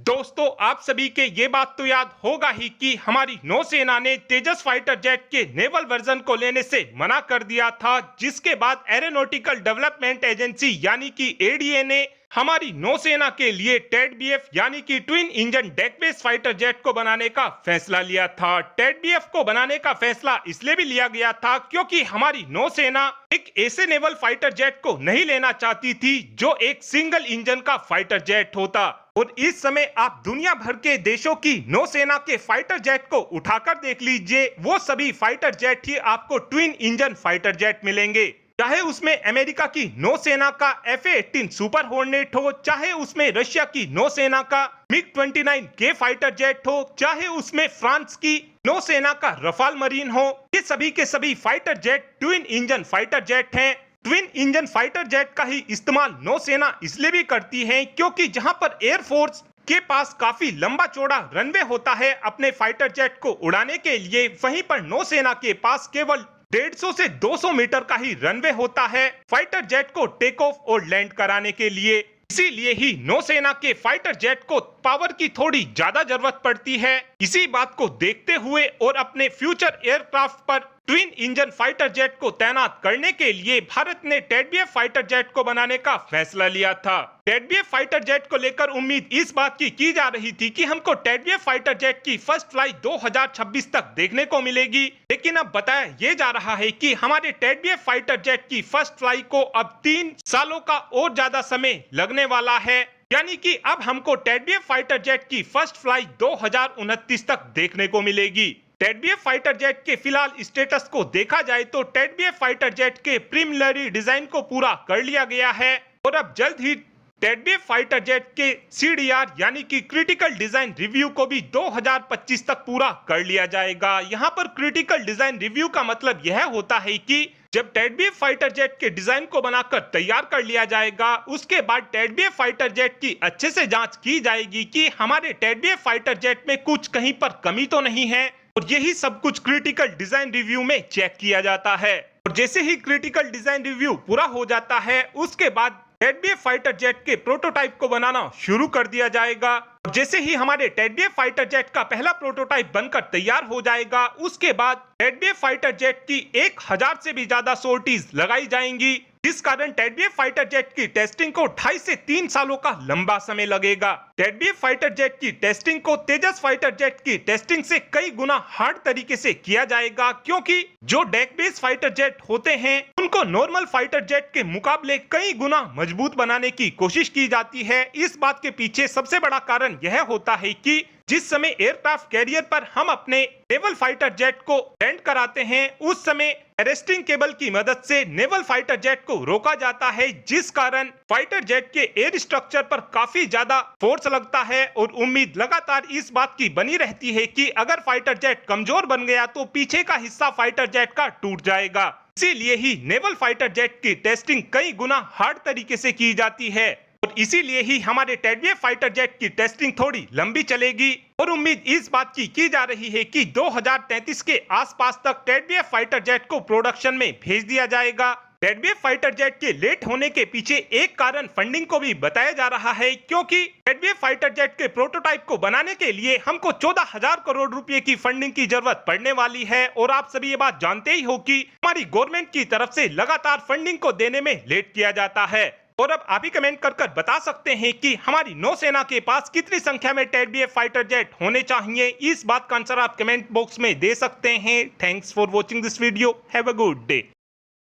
दोस्तों, आप सभी के ये बात तो याद होगा ही कि हमारी नौसेना ने तेजस फाइटर जेट के नेवल वर्जन को लेने से मना कर दिया था, जिसके बाद एरोनॉटिकल डेवलपमेंट एजेंसी यानी कि एडीए ने हमारी नौसेना के लिए टेडबीएफ यानी कि twin engine deck based fighter jet को बनाने का फैसला लिया था। टेडबीएफ को बनाने का फैसला इसलिए भी लिया गया था क्योंकि हमारी नौसेना एक ऐसे नेवल फाइटर जेट को नहीं लेना चाहती थी जो एक सिंगल इंजन का फाइटर जेट होता। और इस समय आप दुनिया भर के देशों की नौसेना के फाइटर जेट को उठाकर देख लीजिए, वो सभी फाइटर जेट ही आपको ट्विन इंजन फाइटर जेट मिलेंगे। चाहे उसमें अमेरिका की नौसेना का F-18 सुपर हॉर्नेट हो, चाहे उसमें रशिया की नौसेना का MiG-29 के फाइटर जेट हो, चाहे उसमें फ्रांस की नौसेना का रफाल मरीन हो, ये सभी के सभी fighter jet twin engine fighter jet हैं। ट्विन इंजन फाइटर जेट का ही इस्तेमाल नौसेना इसलिए भी करती है क्योंकि जहां पर एयरफोर्स के पास काफी लंबा चौड़ा रनवे होता है अपने फाइटर जेट को उड़ाने के लिए, वहीं पर नौसेना के पास केवल 150 से 200 मीटर का ही रनवे होता है फाइटर जेट को टेक ऑफ और लैंड कराने के लिए। इसीलिए ही नौसेना के फाइटर जेट को पावर की थोड़ी ज्यादा जरूरत पड़ती है। इसी बात को देखते हुए और अपने फ्यूचर एयरक्राफ्ट पर ट्विन इंजन फाइटर जेट को तैनात करने के लिए भारत ने टेडबीएफ फाइटर जेट को बनाने का फैसला लिया था। टेडबीएफ फाइटर जेट को लेकर उम्मीद इस बात की जा रही थी कि हमको टेडबीएफ फाइटर जेट की फर्स्ट फ्लाइट 2026 तक देखने को मिलेगी, लेकिन अब बताया ये जा रहा है कि हमारे टेडबीएफ फाइटर जेट की फर्स्ट फ्लाइट को अब 3 सालों का और ज्यादा समय लगने वाला है। यानी कि अब हमको टेडबीएफ फाइटर जेट की फर्स्ट फ्लाइट 2029 तक देखने को मिलेगी। टेडबीएफ फाइटर जेट के फिलहाल स्टेटस को देखा जाए तो टेडबीएफ फाइटर जेट के प्रीलिमिनरी डिजाइन को पूरा कर लिया गया है और अब जल्द ही टेडबीएफ फाइटर जेट के CDR यानी कि क्रिटिकल डिजाइन रिव्यू को भी 2025 तक पूरा कर लिया जाएगा। यहाँ पर क्रिटिकल डिजाइन रिव्यू का मतलब यह होता है कि जब टेडबीएफ फाइटर जेट के डिजाइन को बनाकर तैयार कर लिया जाएगा, उसके बाद टेडबीएफ फाइटर जेट की अच्छे से जांच की जाएगी कि हमारे टेडबीएफ फाइटर जेट में कुछ कहीं पर कमी तो नहीं है, और यही सब कुछ क्रिटिकल डिजाइन रिव्यू में चेक किया जाता है। और जैसे ही क्रिटिकल डिजाइन रिव्यू पूरा हो जाता है, उसके बाद टेडबीएफ फाइटर जेट के प्रोटोटाइप को बनाना शुरू कर दिया जाएगा। और जैसे ही हमारे टेडबीएफ फाइटर जेट का पहला प्रोटोटाइप बनकर तैयार हो जाएगा, उसके बाद टेडबीएफ फाइटर जेट की 1000 से भी ज्यादा सोर्टीज लगाई जाएंगी, जिस कारण टेडबीएफ फाइटर जेट की टेस्टिंग को 2.5 से 3 सालों का लंबा समय लगेगा। टेडबीएफ फाइटर जेट की टेस्टिंग को तेजस फाइटर जेट की टेस्टिंग से कई गुना हार्ड तरीके से किया जाएगा, क्योंकि जो डेक बेस्ड फाइटर जेट होते हैं उनको नॉर्मल फाइटर जेट के मुकाबले कई गुना मजबूत बनाने की कोशिश की जाती है। इस बात के पीछे सबसे बड़ा कारण यह होता है कि जिस समय एयरक्राफ्ट कैरियर पर हम अपने नेवल फाइटर जेट को लैंड कराते हैं, उस समय अरेस्टिंग केबल की मदद से नेवल फाइटर जेट को रोका जाता है, जिस कारण फाइटर जेट के एयर स्ट्रक्चर पर काफी ज्यादा फोर्स लगता है और उम्मीद लगातार इस बात की बनी रहती है कि अगर फाइटर जेट कमजोर बन गया तो पीछे का हिस्सा फाइटर जेट का टूट जाएगा। इसीलिए ही नेवल फाइटर जेट की टेस्टिंग कई गुना हार्ड तरीके से की जाती है और इसीलिए ही हमारे टेडबीएफ फाइटर जेट की टेस्टिंग थोड़ी लंबी चलेगी। और उम्मीद इस बात की जा रही है कि 2033 के आसपास तक टेडबीएफ फाइटर जेट को प्रोडक्शन में भेज दिया जाएगा। टेडबीएफ फाइटर जेट के लेट होने के पीछे एक कारण फंडिंग को भी बताया जा रहा है, क्योंकि टेडबीएफ फाइटर जेट के प्रोटोटाइप को बनाने के लिए हमको 14,000 करोड़ रुपए की फंडिंग की जरूरत पड़ने वाली है। और आप सभी ये बात जानते ही हो कि हमारी गवर्नमेंट की तरफ से लगातार फंडिंग को देने में लेट किया जाता है। और अब आप ही कमेंट कर बता सकते हैं कि हमारी नौसेना के पास कितनी संख्या में टेडबीएफ फाइटर जेट होने चाहिए। इस बात का आंसर आप कमेंट बॉक्स में दे सकते हैं। Thanks for watching this video. Have a good day.